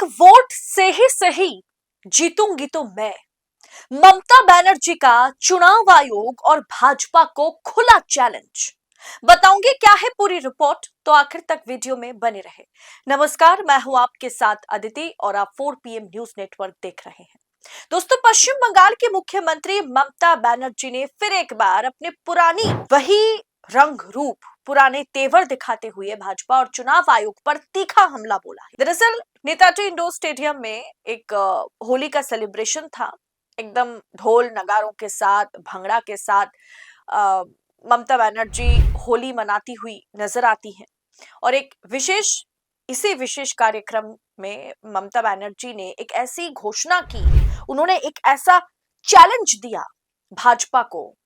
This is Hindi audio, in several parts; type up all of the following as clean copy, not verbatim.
वोट से ही सही जीतूंगी तो मैं। ममता बनर्जी का चुनाव आयोग और भाजपा को खुला चैलेंज। बताऊंगी क्या है पूरी रिपोर्ट, तो आखिर तक वीडियो में बने रहे। नमस्कार, मैं हूं आपके साथ अदिति और आप 4 PM न्यूज नेटवर्क देख रहे हैं। दोस्तों, पश्चिम बंगाल की मुख्यमंत्री ममता बनर्जी ने फिर एक बार अपने पुरानी वही रंग रूप, पुराने तेवर दिखाते हुए भाजपा और चुनाव आयोग पर तीखा हमला बोला है। दरअसल नेताजी इंडोर स्टेडियम में एक होली का सेलिब्रेशन था। एकदम ढोल नगारों के साथ, भंगड़ा के साथ ममता बनर्जी होली मनाती हुई नजर आती हैं। और इसी विशेष कार्यक्रम में ममता बनर्जी ने एक ऐसी घोषणा की, उन्होंने एक ऐसा चैलेंज दिया भाजपा को,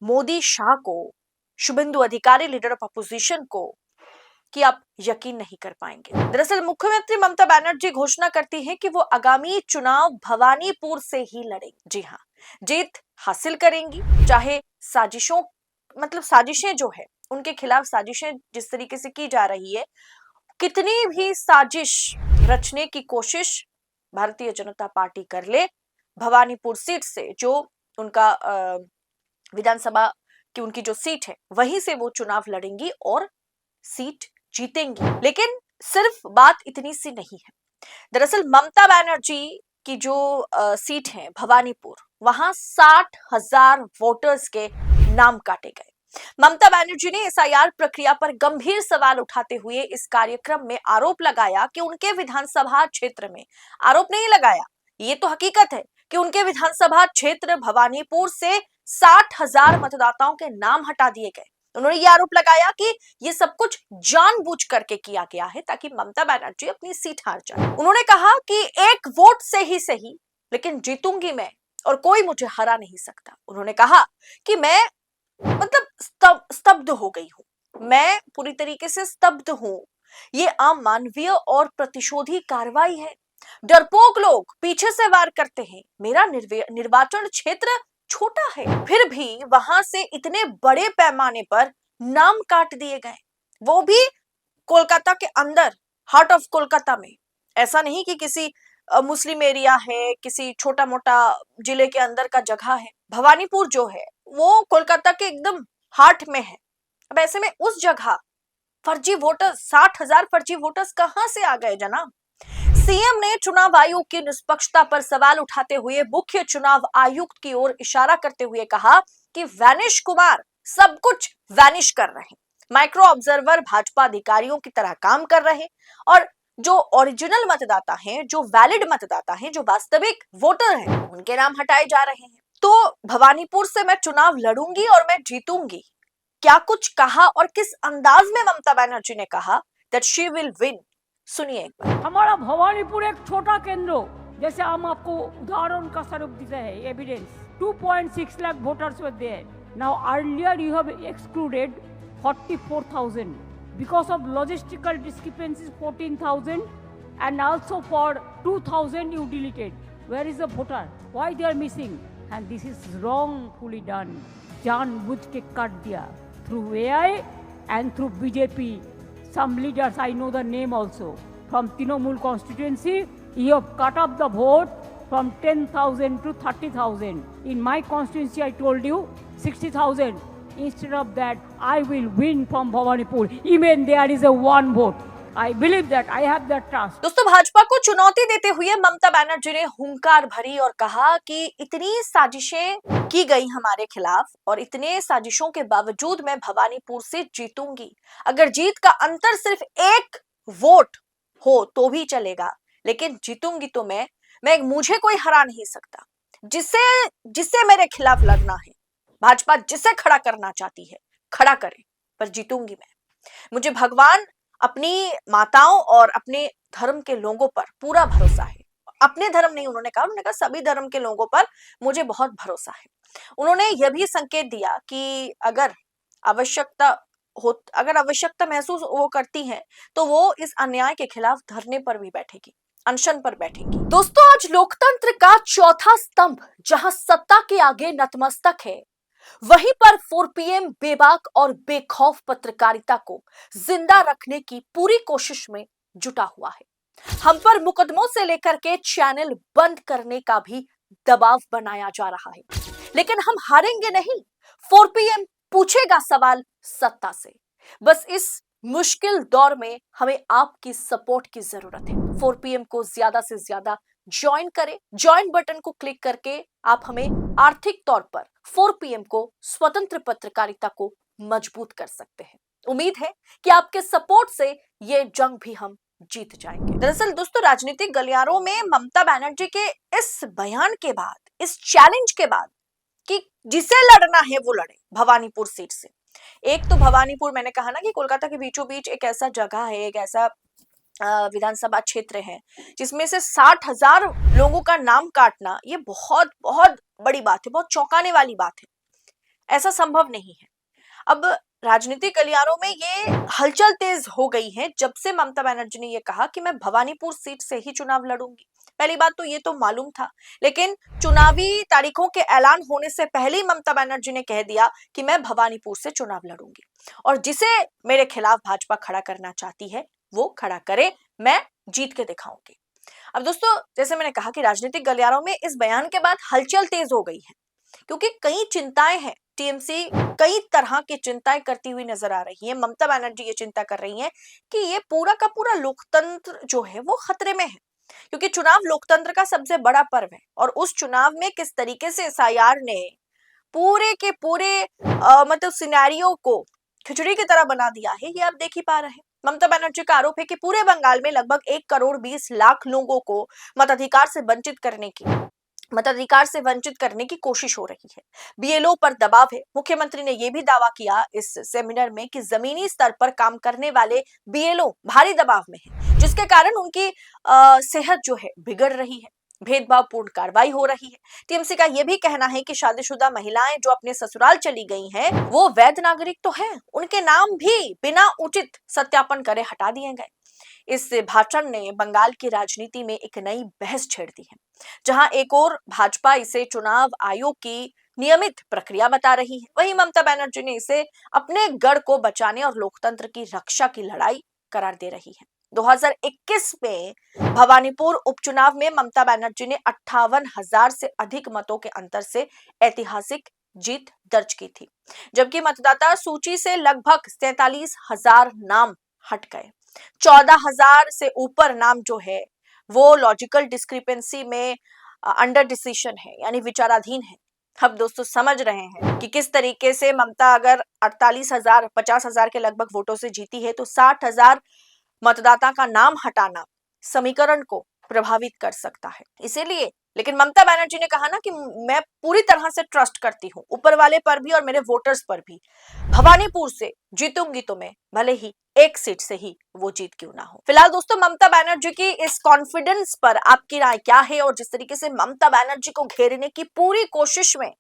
मोदी शाह को, शुभेंदु अधिकारी लीडर ऑफ अपोजिशन को, कि आप यकीन नहीं कर पाएंगे। दरअसल मुख्यमंत्री ममता बनर्जी घोषणा करती हैं कि वो आगामी चुनाव भवानीपुर से ही लड़ेंगी। जी हाँ, जीत हासिल करेंगी, चाहे साजिशें जो है उनके खिलाफ साजिशें जिस तरीके से की जा रही है, कितनी भी साजिश रचने की कोशिश भारतीय जनता पार्टी कर ले, भवानीपुर सीट से जो उनका विधानसभा की उनकी जो सीट है वहीं से वो चुनाव लड़ेंगी और सीट जीतेंगी। लेकिन सिर्फ बात इतनी सी नहीं है। दरअसल ममता बनर्जी की जो सीट है भवानीपुर, वहां 60,000 वोटर्स के नाम काटे गए। ममता बनर्जी ने SIR प्रक्रिया पर गंभीर सवाल उठाते हुए इस कार्यक्रम में आरोप लगाया कि उनके विधानसभा क्षेत्र में, आरोप नहीं लगाया, ये तो हकीकत है कि उनके विधानसभा क्षेत्र भवानीपुर से 60,000 मतदाताओं के नाम हटा दिए गए। उन्होंने ये आरोप लगाया कि ये सब कुछ जानबूझ करके किया गया है ताकि ममता बनर्जी अपनी सीट हार जाए। उन्होंने कहा कि एक वोट से ही सही, लेकिन जीतूंगी मैं और कोई मुझे हरा नहीं सकता। उन्होंने कहा कि मैं स्तब्ध हो गई हूं, मैं पूरी तरीके से स्तब्ध हूं। ये अमानवीय और प्रतिशोधी कार्रवाई है। डरपोक लोग पीछे से वार करते हैं। मेरा निर्वाचन क्षेत्र छोटा है, फिर भी वहां से इतने बड़े पैमाने पर नाम काट दिए गए, वो भी कोलकाता के अंदर, हार्ट ऑफ कोलकाता में। ऐसा नहीं कि किसी मुस्लिम एरिया है, किसी छोटा मोटा जिले के अंदर का जगह है। भवानीपुर जो है वो कोलकाता के एकदम हार्ट में है। अब ऐसे में उस जगह फर्जी वोटर्स, 60,000 फर्जी वोटर्स कहां से आ गए जनाब? सीएम ने चुनाव आयोग की निष्पक्षता पर सवाल उठाते हुए मुख्य चुनाव आयुक्त की ओर इशारा करते हुए कहा कि वैनिश कुमार सब कुछ वैनिश कर रहे हैं। माइक्रो ऑब्जर्वर भाजपा अधिकारियों की तरह काम कर रहे हैं और जो ओरिजिनल मतदाता हैं, जो वैलिड मतदाता हैं, जो वास्तविक वोटर हैं, उनके नाम हटाए जा रहे हैं। तो भवानीपुर से मैं चुनाव लड़ूंगी और मैं जीतूंगी, क्या कुछ कहा और किस अंदाज में ममता बनर्जी ने कहा दैट शी विल विन, सुनिए एक बार। हमारा भवानीपुर एक छोटा केंद्र, जैसे हम आपको उदाहरण का स्वरूप देते हैं, evidence 2.6 lakh voters were there. Now earlier you have excluded 44,000 because of logistical discrepancies 14,000 and also for 2,000 you deleted. Where is the voter? Why they are missing? And this is wrongfully done. जानबूझ के काट दिया through AI and through BJP. Some leaders, I know the name also, from Trinamool constituency, you have cut off the vote from 10,000 to 30,000. In my constituency, I told you 60,000. Instead of that, I will win from Bhawanipur. Even there is a one vote. I believe that. I have that trust. दोस्तों, भाजपा को चुनौती देते हुए ममता बनर्जी ने हुंकार भरी और कहा कि इतनी साजिशें की गई हमारे खिलाफ और इतने साजिशों के बावजूद मैं भवानीपुर से जीतूंगी। अगर जीत का अंतर सिर्फ एक वोट हो तो भी चलेगा, लेकिन जीतूंगी तो मैं मुझे कोई हरा नहीं सकता। जिससे मेरे खिलाफ लड़ना है, भाजपा जिसे खड़ा करना चाहती है खड़ा करे, पर जीतूंगी मैं। मुझे भगवान, अपनी माताओं और अपने धर्म के लोगों पर पूरा भरोसा है। अपने धर्म नहीं, उन्होंने कहा सभी धर्म के लोगों पर मुझे बहुत भरोसा है। उन्होंने यह भी संकेत दिया कि अगर आवश्यकता महसूस वो करती हैं तो वो इस अन्याय के खिलाफ धरने पर भी बैठेगी, अनशन पर बैठेगी। दोस्तों, आज लोकतंत्र का चौथा स्तंभ जहां सत्ता के आगे नतमस्तक है, वहीं पर 4 PM बेबाक और बेखौफ पत्रकारिता को जिंदा रखने की पूरी कोशिश में जुटा हुआ है। हम पर मुकदमों से लेकर के चैनल बंद करने का भी दबाव बनाया जा रहा है, लेकिन हम हारेंगे नहीं। 4 PM पूछेगा सवाल सत्ता से। बस इस मुश्किल दौर में हमें आपकी सपोर्ट की जरूरत है। 4 PM को ज्यादा से ज्यादा ज्वाइन करें। ज्वाइन बटन को क्लिक करके आप हमें आर्थिक तौर पर 4 PM को स्वतंत्र पत्रकारिता को मजबूत कर सकते हैं। उम्मीद है कि आपके सपोर्ट से ये जंग भी हम जीत जाएंगे। दरअसल दोस्तों, राजनीतिक गलियारों में ममता बनर्जी के इस बयान के बाद, इस चैलेंज के बाद कि जिसे लड़ना है वो लड़े भवानीपुर सीट से। एक तो भवानीपुर, मैंने कहा ना कि कोलकाता के बीचों बीच एक ऐसा जगह है, एक ऐसा विधानसभा क्षेत्र है जिसमें से 60,000 लोगों का नाम काटना, ये बहुत बहुत बड़ी बात है, बहुत चौंकाने वाली बात है। ऐसा संभव नहीं है। अब राजनीतिक गलियारों में ये हलचल तेज हो गई है जब से ममता बनर्जी ने ये कहा कि मैं भवानीपुर सीट से ही चुनाव लड़ूंगी। पहली बात तो ये तो मालूम था, लेकिन चुनावी तारीखों के ऐलान होने से पहले ही ममता बनर्जी ने कह दिया कि मैं भवानीपुर से चुनाव लड़ूंगी, और जिसे मेरे खिलाफ भाजपा खड़ा करना चाहती है वो खड़ा करे, मैं जीत के दिखाऊंगी। अब दोस्तों, जैसे मैंने कहा कि राजनीतिक गलियारों में इस बयान के बाद हलचल तेज हो गई है, क्योंकि कई चिंताएं हैं। टीएमसी कई तरह की चिंताएं करती हुई नजर आ रही है। ममता बनर्जी ये चिंता कर रही हैं कि ये पूरा का पूरा लोकतंत्र जो है वो खतरे में है, क्योंकि चुनाव लोकतंत्र का सबसे बड़ा पर्व है, और उस चुनाव में किस तरीके से एसआईआर ने पूरे के पूरे मतलब सिनेरियो को खिचड़ी की तरह बना दिया है, ये आप देख ही पा रहे हैं। ममता बनर्जी का आरोप है कि पूरे बंगाल में लगभग 1,20,00,000 लोगों को मताधिकार से वंचित करने की कोशिश हो रही है। बीएलओ पर दबाव है। मुख्यमंत्री ने यह भी दावा किया इस सेमिनार में कि जमीनी स्तर पर काम करने वाले बीएलओ भारी दबाव में हैं, जिसके कारण उनकी सेहत जो है बिगड़ रही है, भेदभावपूर्ण कार्रवाई हो रही है। टीएमसी का यह भी कहना है कि शादीशुदा महिलाएं जो अपने ससुराल चली गई हैं, वो वैध नागरिक तो हैं, उनके नाम भी बिना उचित सत्यापन करे हटा दिए गए। इस भाषण ने बंगाल की राजनीति में एक नई बहस छेड़ दी है, जहां एक और भाजपा इसे चुनाव आयोग की नियमित प्रक्रिया बता रही है, वहीं ममता बनर्जी ने इसे अपने गढ़ को बचाने और लोकतंत्र की रक्षा की लड़ाई करार दे रही है। 2021 में भवानीपुर उपचुनाव में ममता बनर्जी ने 58,000 से अधिक मतों के अंतर से ऐतिहासिक जीत दर्ज की थी, जबकि मतदाता सूची से लगभग 43,000 नाम हट गए। 14,000 से ऊपर नाम जो है वो लॉजिकल डिस्क्रिपेंसी में अंडर डिसीजन है, यानी विचाराधीन है। अब दोस्तों समझ रहे हैं कि किस तरीके से ममता अगर 48,000 50,000 के लगभग वोटों से जीती है, तो 60,000 मतदाता का नाम हटाना समीकरण को प्रभावित कर सकता है। इसीलिए, लेकिन ममता बनर्जी ने कहा ना कि मैं पूरी तरह से ट्रस्ट करती हूँ ऊपर वाले पर भी और मेरे वोटर्स पर भी। भवानीपुर से जीतूंगी तो मैं, भले ही एक सीट से ही वो जीत क्यों ना हो। फिलहाल दोस्तों, ममता बनर्जी की इस कॉन्फिडेंस पर आपकी राय क्या है? और जिस तरीके से ममता बनर्जी को घेरने की पूरी कोशिश में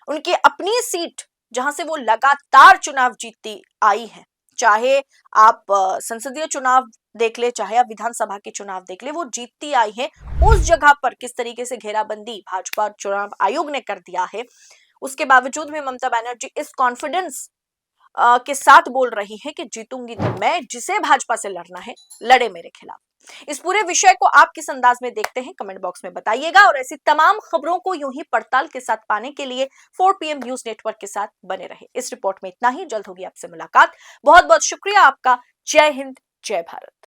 उनकी अपनी सीट, जहां से वो लगातार चुनाव जीतती आई है, चाहे आप संसदीय चुनाव देख ले, चाहे आप विधानसभा के चुनाव देख ले, वो जीतती आई है, उस जगह पर किस तरीके से घेराबंदी भाजपा चुनाव आयोग ने कर दिया है, उसके बावजूद भी ममता बनर्जी इस कॉन्फिडेंस के साथ बोल रही है कि जीतूंगी तो मैं, जिसे भाजपा से लड़ना है लड़े मेरे खिलाफ। इस पूरे विषय को आप किस अंदाज में देखते हैं, कमेंट बॉक्स में बताइएगा, और ऐसी तमाम खबरों को यूं ही पड़ताल के साथ पाने के लिए 4PM न्यूज नेटवर्क के साथ बने रहे। इस रिपोर्ट में इतना ही, जल्द होगी आपसे मुलाकात। बहुत बहुत शुक्रिया आपका। जय हिंद, जय भारत।